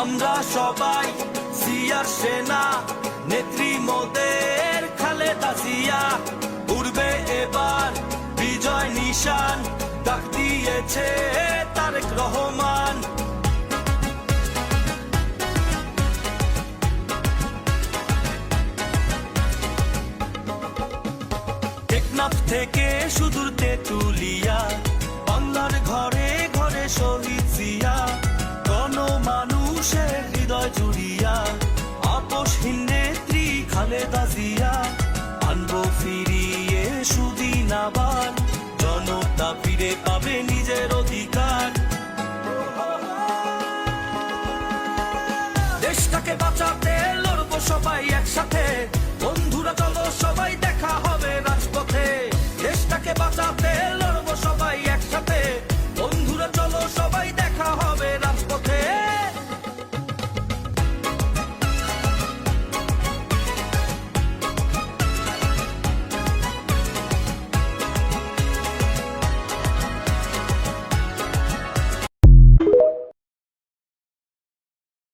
আমরা সবাই জিয়ার সেনা, নেত্রী মোদের খালেদা জিয়া। উড়বে এবার বিজয় নিশান, ডাক দিয়েছে তারেক রহমান। টেকনাফ থেকে সুদূর তেঁতুলিয়া, বাংলার ঘরে ঘরে শহীদ জিয়া। মানুষের হৃদয় জুড়িয়া আপসহীন নেত্রী খালেদা জিয়া। আনবো ফিরিয়ে সুদিন আবার, জনতা ফিরে পাবে নিজের অধিকার। দেশটাকে বাঁচাতে